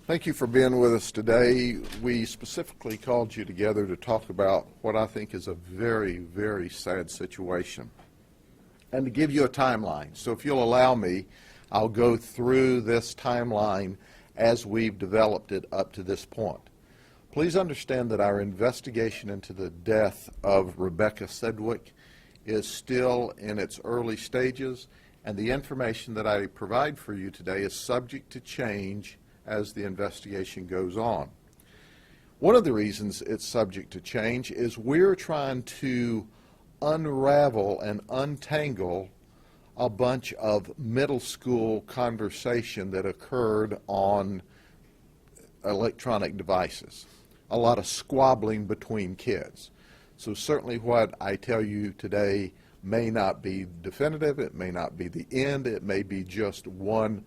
Thank you for being with us today. We specifically called you together to talk about what I think is a very, very sad situation and to give you a timeline. So if you'll allow me, I'll go through this timeline as we've developed it up to this point. Please understand that our investigation into the death of Rebecca Sedgwick is still in its early stages, and the information that I provide for you today is subject to change as the investigation goes on. One of the reasons it's subject to change is we're trying to unravel and untangle a bunch of middle school conversation that occurred on electronic devices. A lot of squabbling between kids. So certainly what I tell you today may not be definitive, it may not be the end, it may be just one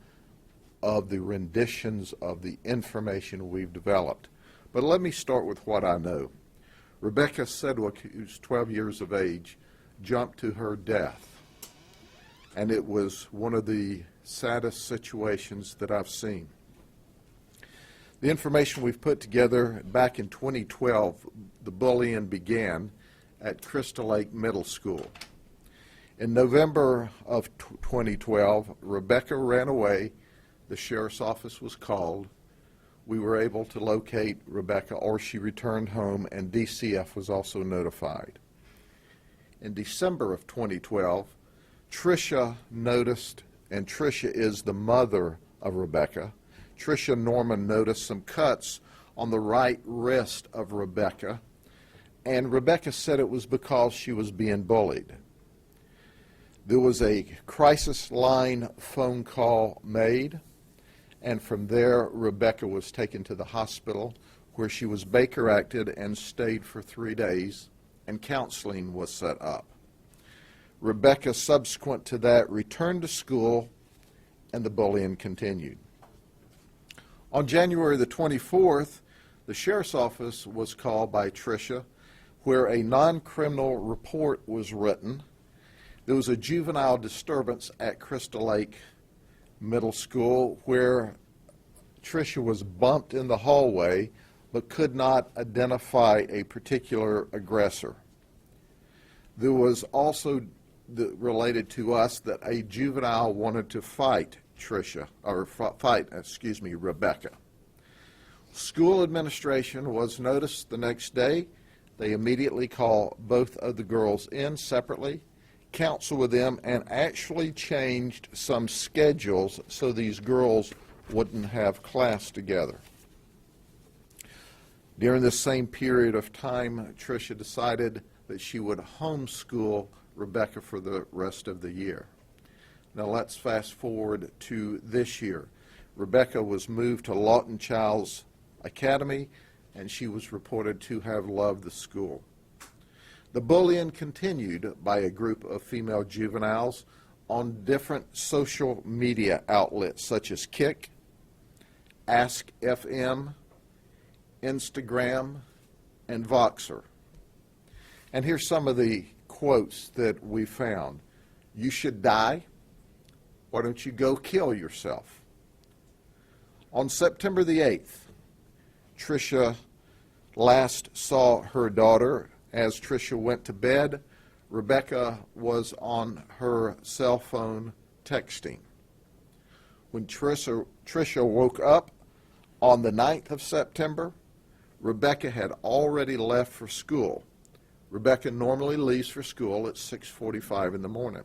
of the renditions of the information we've developed. But let me start with what I know. Rebecca Sedgwick, who's 12 years of age, jumped to her death. And it was one of the saddest situations that I've seen. The information we've put together back in 2012, the bullying began at Crystal Lake Middle School. In November of 2012, Rebecca ran away. The sheriff's office was called. We were able to locate Rebecca, or she returned home, and DCF was also notified. In December of 2012, Tricia noticed, and Tricia is the mother of Rebecca, Tricia Norman noticed some cuts on the right wrist of Rebecca, and Rebecca said it was because she was being bullied. There was a crisis line phone call made, and from there Rebecca was taken to the hospital where she was Baker acted and stayed for 3 days, and counseling was set up. Rebecca, subsequent to that, returned to school, and the bullying continued. On January the 24th, the sheriff's office was called by Tricia, where a non-criminal report was written. There was a juvenile disturbance at Crystal Lake Middle School where Tricia was bumped in the hallway but could not identify a particular aggressor. There was also related to us that a juvenile wanted to fight Rebecca. School administration was noticed the next day. They immediately called both of the girls in separately, counseled with them, and actually changed some schedules so these girls wouldn't have class together. During this same period of time, Tricia decided that she would homeschool Rebecca for the rest of the year. Now let's fast forward to this year. Rebecca was moved to Lawton Child's Academy, and she was reported to have loved the school. The bullying continued by a group of female juveniles on different social media outlets such as Kik, Ask FM, Instagram, and Voxer. And here's some of the quotes that we found. You should die. Why don't you go kill yourself? On September the 8th, Tricia last saw her daughter. As Tricia went to bed, Rebecca was on her cell phone texting. When Tricia woke up on the 9th of September, Rebecca had already left for school. Rebecca normally leaves for school at 6:45 in the morning.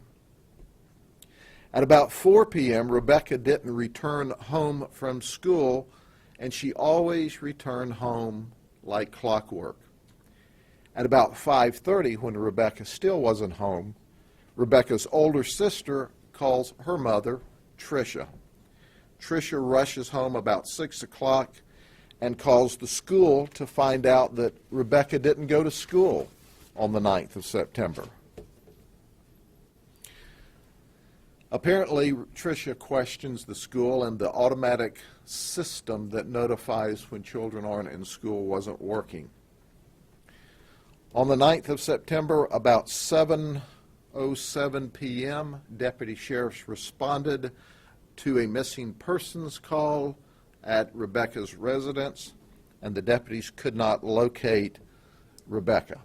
At about 4 p.m., Rebecca didn't return home from school, and she always returned home like clockwork. At about 5:30, when Rebecca still wasn't home, Rebecca's older sister calls her mother, Tricia. Tricia rushes home about 6 o'clock and calls the school to find out that Rebecca didn't go to school on the 9th of September. Apparently, Tricia questions the school, and the automatic system that notifies when children aren't in school wasn't working. On the 9th of September, about 7:07 p.m., deputy sheriffs responded to a missing persons call at Rebecca's residence, and the deputies could not locate Rebecca.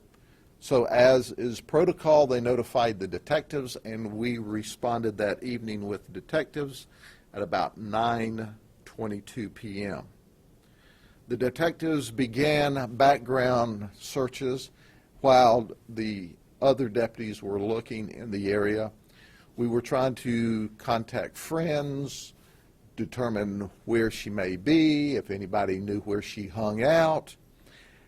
So as is protocol, they notified the detectives, and we responded that evening with detectives at about 9:22 p.m. The detectives began background searches while the other deputies were looking in the area. We were trying to contact friends, determine where she may be, if anybody knew where she hung out.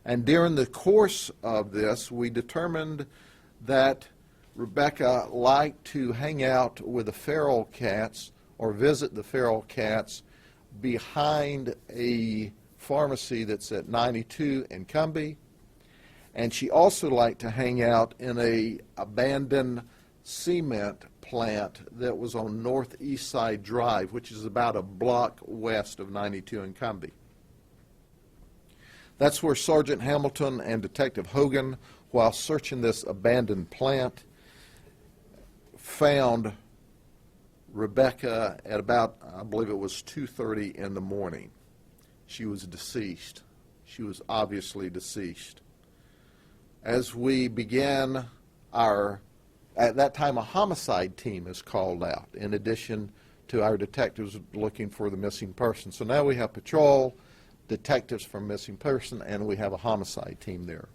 And during the course of this, we determined that Rebecca liked to hang out with the feral cats or visit the feral cats behind a pharmacy that's at 92 in Cumbie. And she also liked to hang out in a abandoned cement plant that was on Northeast Side Drive, which is about a block west of 92 in Cumbie. That's where Sergeant Hamilton and Detective Hogan, while searching this abandoned plant, found Rebecca at about, I believe it was 2:30 in the morning. She was deceased. She was obviously deceased. As we began at that time a homicide team is called out in addition to our detectives looking for the missing person. So now we have patrol, detectives for missing person, and we have a homicide team there.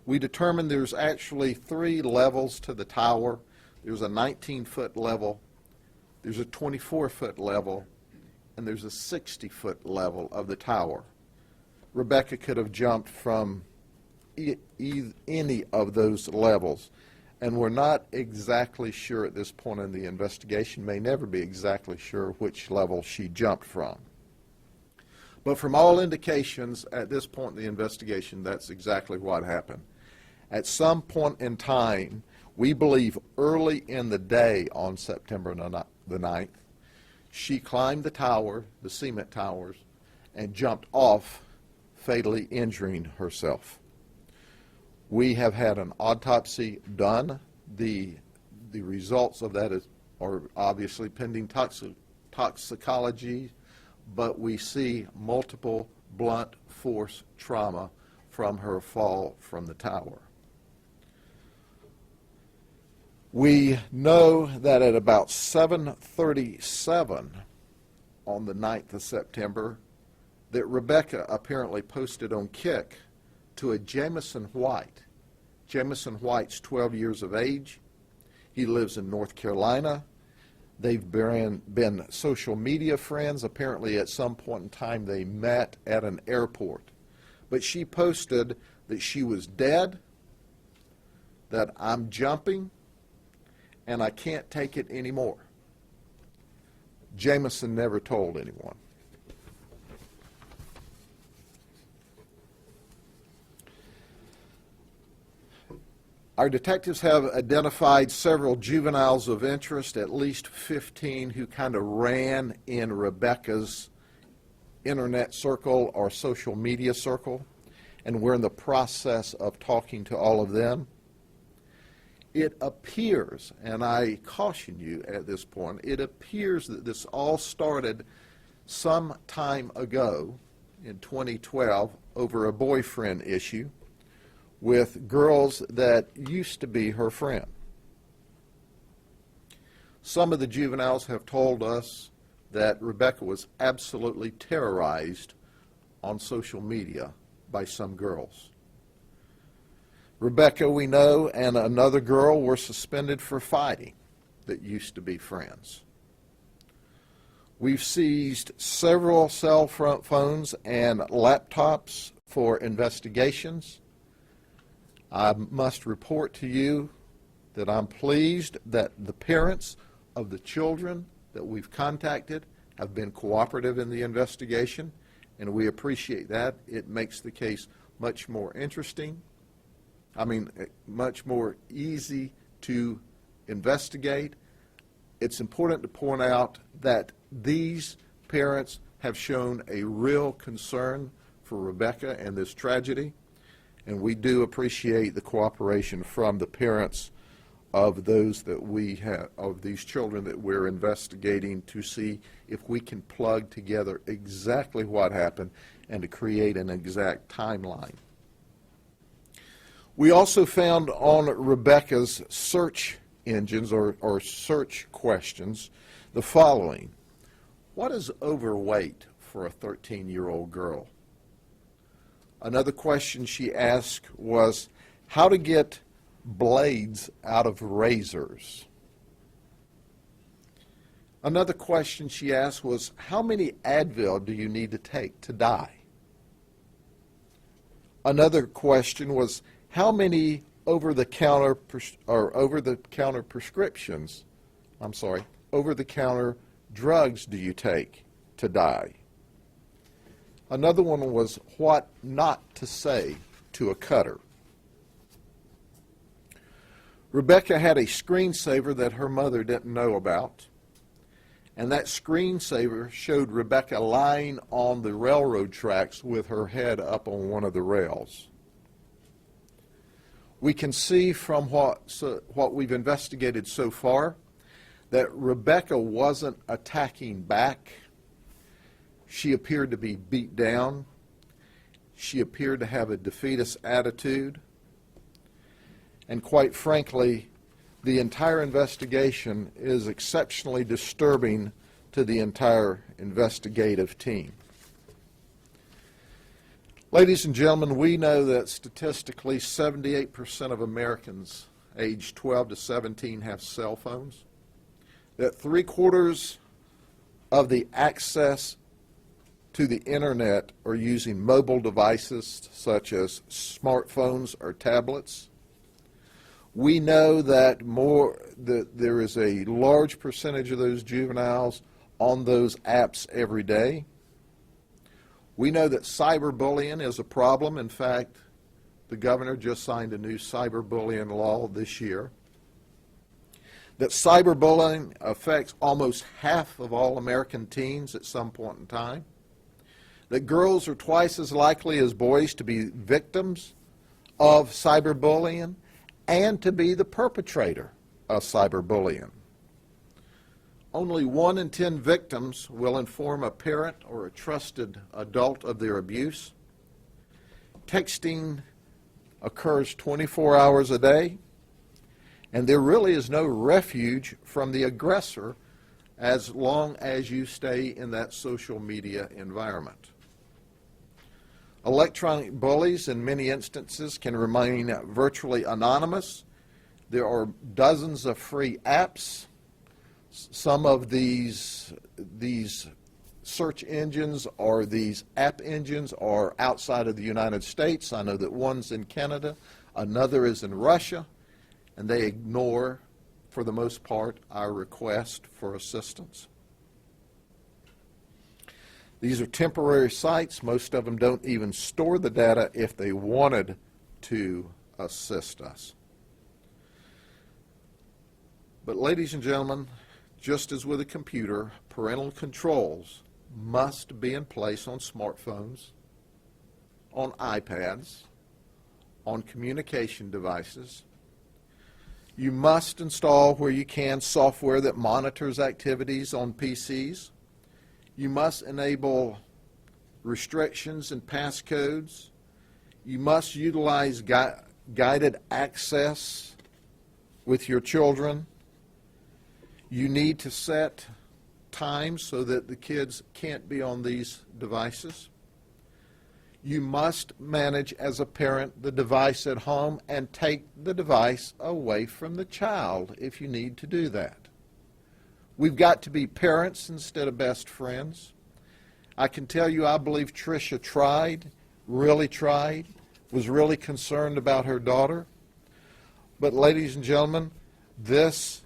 We determined there's actually 3 levels to the tower. There's a 19-foot level, there's a 24-foot level, and there's a 60-foot level of the tower. Rebecca could have jumped from any of those levels, and we're not exactly sure at this point in the investigation, may never be exactly sure which level she jumped from. But from all indications at this point in the investigation, that's exactly what happened. At some point in time, we believe early in the day on September the 9th, she climbed the tower, the cement towers, and jumped off, fatally injuring herself. We have had an autopsy done. The results of that are obviously pending toxicology, but we see multiple blunt force trauma from her fall from the tower. We know that at about 7:37 on the 9th of September, that Rebecca apparently posted on Kik to a Jameson White. Jameson White's 12 years of age. He lives in North Carolina. They've been social media friends. Apparently at some point in time they met at an airport. But she posted that she was dead, that I'm jumping, and I can't take it anymore. Jameson never told anyone. Our detectives have identified several juveniles of interest, at least 15 who kind of ran in Rebecca's internet circle or social media circle, and we're in the process of talking to all of them. It appears, and I caution you at this point, it appears that this all started some time ago in 2012 over a boyfriend issue with girls that used to be her friend. Some of the juveniles have told us that Rebecca was absolutely terrorized on social media by some girls. Rebecca, we know, and another girl were suspended for fighting that used to be friends. We've seized several cell phones and laptops for investigations. I must report to you that I'm pleased that the parents of the children that we've contacted have been cooperative in the investigation, and we appreciate that. It makes the case much more interesting. Much more easy to investigate. It's important to point out that these parents have shown a real concern for Rebecca and this tragedy, and we do appreciate the cooperation from the parents of those that we have, of these children that we're investigating, to see if we can plug together exactly what happened and to create an exact timeline. We also found on Rebecca's search engines or search questions the following. What is overweight for a 13-year-old girl? Another question she asked was how to get blades out of razors. Another question she asked was how many Advil do you need to take to die? Another question was how many over-the-counter drugs do you take to die? Another one was what not to say to a cutter. Rebecca had a screensaver that her mother didn't know about, and that screensaver showed Rebecca lying on the railroad tracks with her head up on one of the rails. We can see from what we've investigated so far that Rebecca wasn't attacking back. She appeared to be beat down. She appeared to have a defeatist attitude. And quite frankly, the entire investigation is exceptionally disturbing to the entire investigative team. Ladies and gentlemen, we know that statistically 78% of Americans aged 12 to 17 have cell phones, that 3/4 of the access to the internet are using mobile devices such as smartphones or tablets. We know that there is a large percentage of those juveniles on those apps every day. We know that cyberbullying is a problem. In fact, the governor just signed a new cyberbullying law this year. That cyberbullying affects almost half of all American teens at some point in time. That girls are twice as likely as boys to be victims of cyberbullying and to be the perpetrator of cyberbullying. Only 1 in 10 victims will inform a parent or a trusted adult of their abuse. Texting occurs 24 hours a day, and there really is no refuge from the aggressor as long as you stay in that social media environment. Electronic bullies in many instances can remain virtually anonymous. There are dozens of free apps. Some of these search engines or these app engines are outside of the United States. I know that one's in Canada, another is in Russia, and they ignore, for the most part, our request for assistance. These are temporary sites. Most of them don't even store the data if they wanted to assist us. But ladies and gentlemen, just as with a computer, parental controls must be in place on smartphones, on iPads, on communication devices. You must install where you can software that monitors activities on PCs. You must enable restrictions and passcodes. You must utilize guided access with your children. You need to set times so that the kids can't be on these devices. You must manage as a parent the device at home and take the device away from the child if you need to do that. We've got to be parents instead of best friends. I can tell you I believe Tricia tried, was really concerned about her daughter. But ladies and gentlemen, this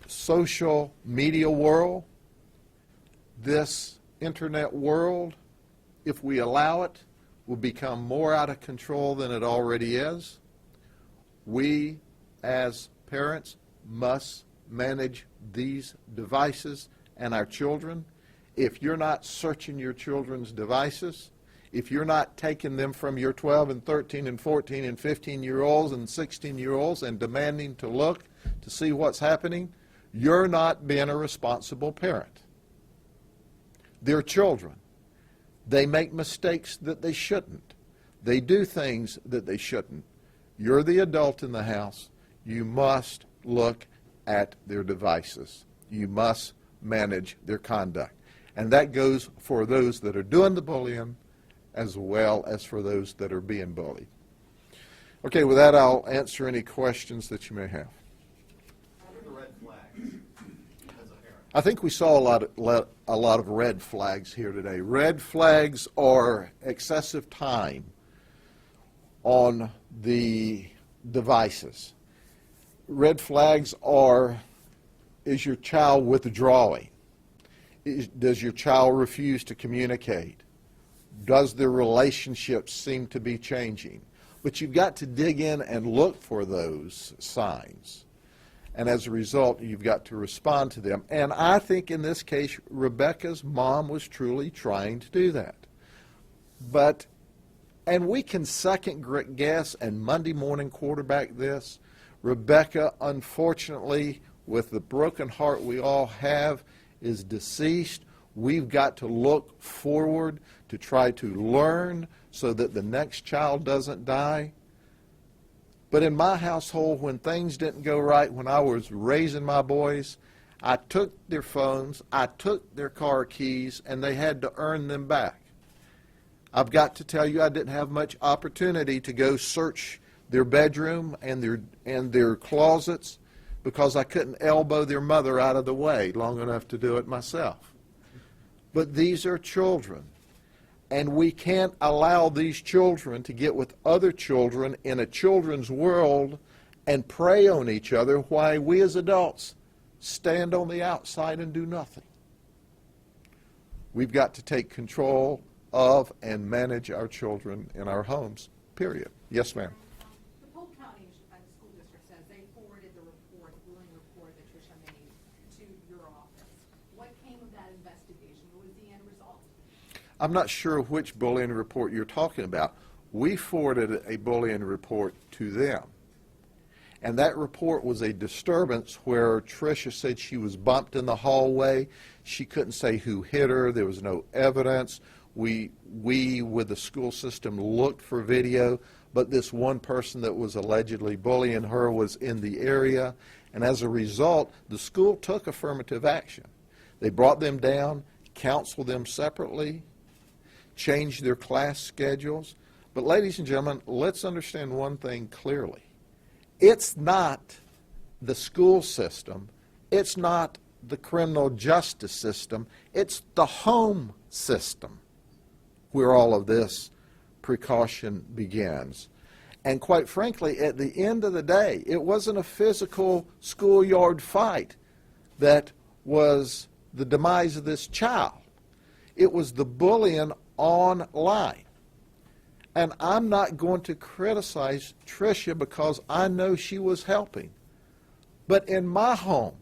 social media world, this internet world, if we allow it, will become more out of control than it already is. We, as parents, must manage these devices and our children. If you're not searching your children's devices, if you're not taking them from your 12 and 13 and 14 and 15-year-olds and 16-year-olds and demanding to look to see what's happening, you're not being a responsible parent. They're children. They make mistakes that they shouldn't. They do things that they shouldn't. You're the adult in the house. You must look at their devices. You must manage their conduct. And that goes for those that are doing the bullying as well as for those that are being bullied. Okay, with that, I'll answer any questions that you may have. What are the red flags as a parent? I think we saw a lot of red flags here today. Red flags are excessive time on the devices. Red flags are, is your child withdrawing? Does your child refuse to communicate? Does their relationships seem to be changing? But you've got to dig in and look for those signs. And as a result, you've got to respond to them. And I think in this case, Rebecca's mom was truly trying to do that. And we can second guess and Monday morning quarterback this. Rebecca, unfortunately, with the broken heart we all have, is deceased. We've got to look forward to try to learn so that the next child doesn't die. But in my household, when things didn't go right, when I was raising my boys, I took their phones, I took their car keys, and they had to earn them back. I've got to tell you, I didn't have much opportunity to go search their bedroom and their closets because I couldn't elbow their mother out of the way long enough to do it myself. But these are children, and we can't allow these children to get with other children in a children's world and prey on each other while we as adults stand on the outside and do nothing. We've got to take control of and manage our children in our homes, period. Yes, ma'am. The Polk County School District says they forwarded the report, the bullying report that Tricia made to your office. What came of that investigation? What was the end result? I'm not sure which bullying report you're talking about. We forwarded a bullying report to them. And that report was a disturbance where Tricia said she was bumped in the hallway. She couldn't say who hit her. There was no evidence. We with the school system, looked for video, but this one person that was allegedly bullying her was in the area. And as a result, the school took affirmative action. They brought them down, counseled them separately, changed their class schedules. But ladies and gentlemen, let's understand one thing clearly. It's not the school system. It's not the criminal justice system. It's the home system where all of this precaution begins. And quite frankly, at the end of the day, it wasn't a physical schoolyard fight that was the demise of this child. It was the bullying online. And I'm not going to criticize Tricia because I know she was helping. But in my home,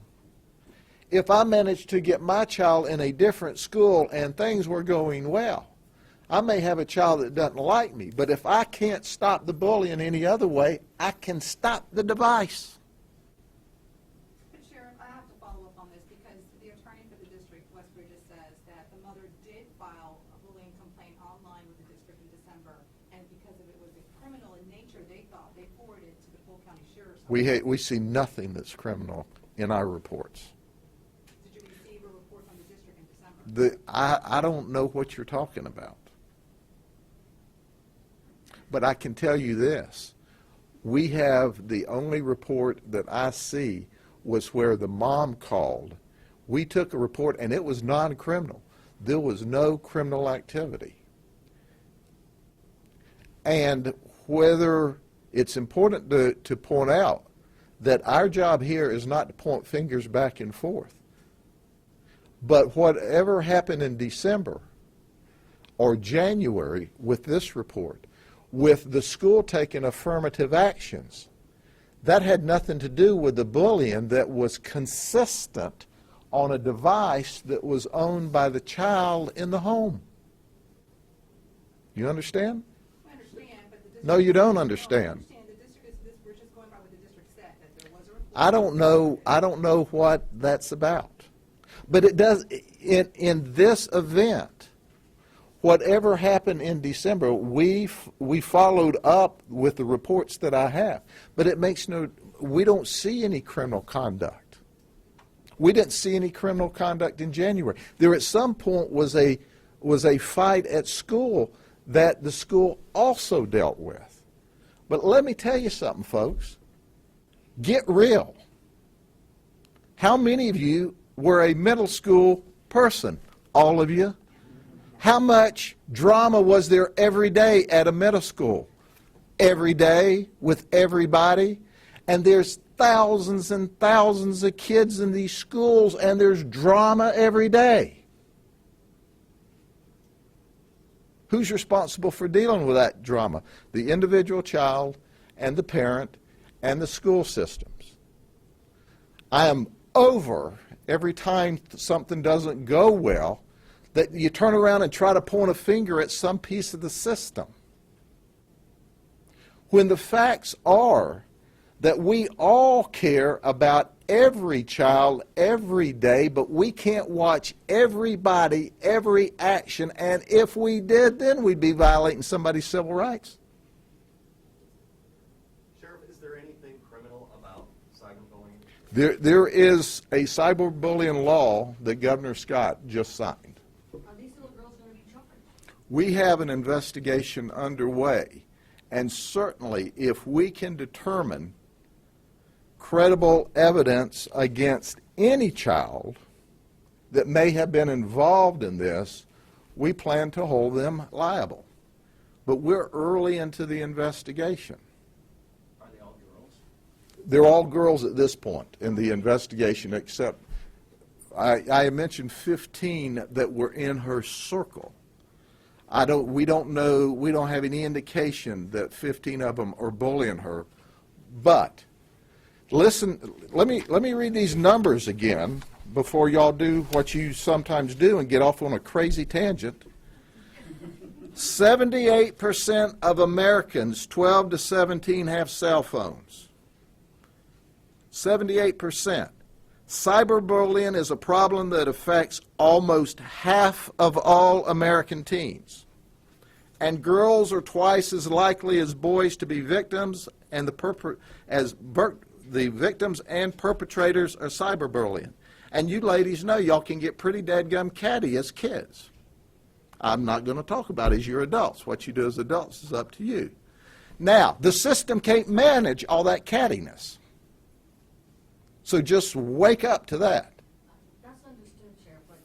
if I managed to get my child in a different school and things were going well, I may have a child that doesn't like me, but if I can't stop the bullying any other way, I can stop the device. But Sheriff, I have to follow up on this because the attorney for the district, West Bridges, says that the mother did file a bullying complaint online with the district in December, and because it was criminal in nature, they thought they forwarded it to the Polk County Sheriff's Office. We see nothing that's criminal in our reports. Did you receive a report from the district in December? I don't know what you're talking about. But I can tell you this. We have the only report that I see was where the mom called. We took a report, and it was non-criminal. There was no criminal activity. And whether it's important to point out that our job here is not to point fingers back and forth. But whatever happened in December or January with this report, with the school taking affirmative actions, that had nothing to do with the bullying that was consistent on a device that was owned by the child in the home. You understand? I understand, but the district. No, you don't No, I understand. understand. The district is, we're just going by what the district said, that there was a report. I don't know what that's about. But it does, in this event, whatever happened in December, we followed up with the reports that I have. But it makes we don't see any criminal conduct. We didn't see any criminal conduct in January. There at some point was a fight at school that the school also dealt with. But let me tell you something, folks. Get real. How many of you were a middle school person? All of you? How much drama was there every day at a middle school? Every day with everybody? And there's thousands and thousands of kids in these schools, and there's drama every day. Who's responsible for dealing with that drama? The individual child and the parent and the school systems. I am over every time something doesn't go well that you turn around and try to point a finger at some piece of the system. When the facts are that we all care about every child every day, but we can't watch everybody, every action, and if we did, then we'd be violating somebody's civil rights. Sheriff, is there anything criminal about cyberbullying? There is a cyberbullying law that Governor Scott just signed. Are these little girls going to be charged? We have an investigation underway, and certainly if we can determine credible evidence against any child that may have been involved in this, we plan to hold them liable. But we're early into the investigation. Are they all girls? They're all girls at this point in the investigation, except I mentioned 15 that were in her circle. We don't know, we don't have any indication that 15 of them are bullying her. But listen, let me read these numbers again before y'all do what you sometimes do and get off on a crazy tangent. 78% of Americans 12 to 17 have cell phones. 78%. Cyberbullying is a problem that affects almost half of all American teens. And girls are twice as likely as boys to be victims, and the victims and perpetrators are cyberbullying. And you ladies know y'all can get pretty dadgum catty as kids. I'm not going to talk about it as you're adults. What you do as adults is up to you. Now, the system can't manage all that cattiness. So just wake up to that. That's understood, Sheriff, but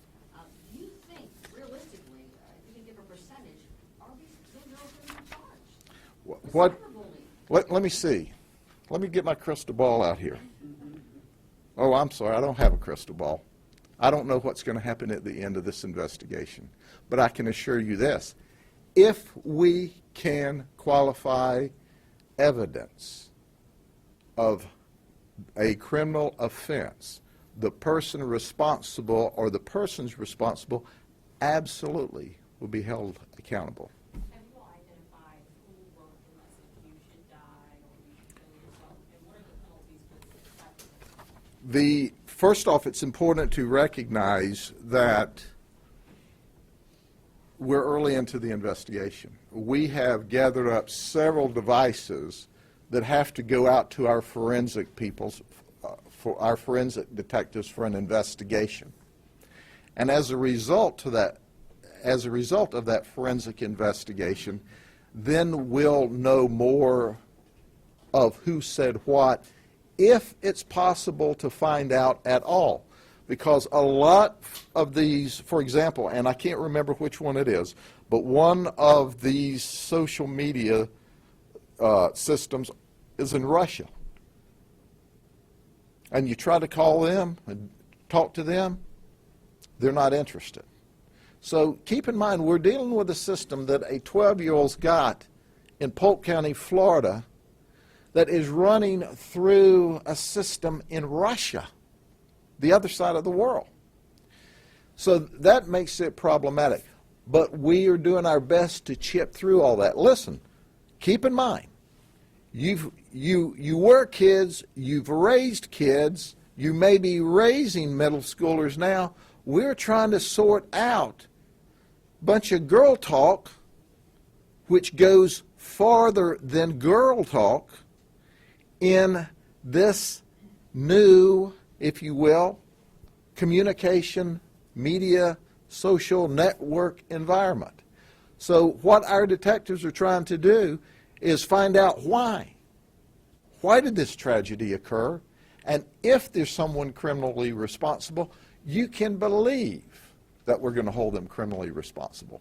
do you think, realistically, if you can give a percentage, are these little girls going to be charged? What? Cyberbullying. Let me see. Let me get my crystal ball out here. Oh, I'm sorry, I don't have a crystal ball. I don't know what's going to happen at the end of this investigation. But I can assure you this. If we can qualify evidence of a criminal offense, the person responsible or the persons responsible absolutely will be held accountable. And who identified who wrote the message, you should die, or you should kill yourself, and what are the penalties for this? First off, it's important to recognize that we're early into the investigation. We have gathered up several devices that have to go out to our forensic peoples, for our forensic detectives for an investigation. And as a result of that forensic investigation, then we'll know more of who said what, if it's possible to find out at all. Because a lot of these, for example, and I can't remember which one it is, but one of these social media systems is in Russia. And you try to call them and talk to them, they're not interested. So keep in mind, we're dealing with a system that a 12-year-old's got in Polk County, Florida, that is running through a system in Russia, the other side of the world. So that makes it problematic. but we are doing our best to chip through all that. Listen, keep in mind, you were kids, you've raised kids, you may be raising middle schoolers now. We're trying to sort out a bunch of girl talk, which goes farther than girl talk in this new, if you will, communication, media, social network environment. So what our detectives are trying to do is find out why. Why did this tragedy occur? And if there's someone criminally responsible, you can believe that we're going to hold them criminally responsible.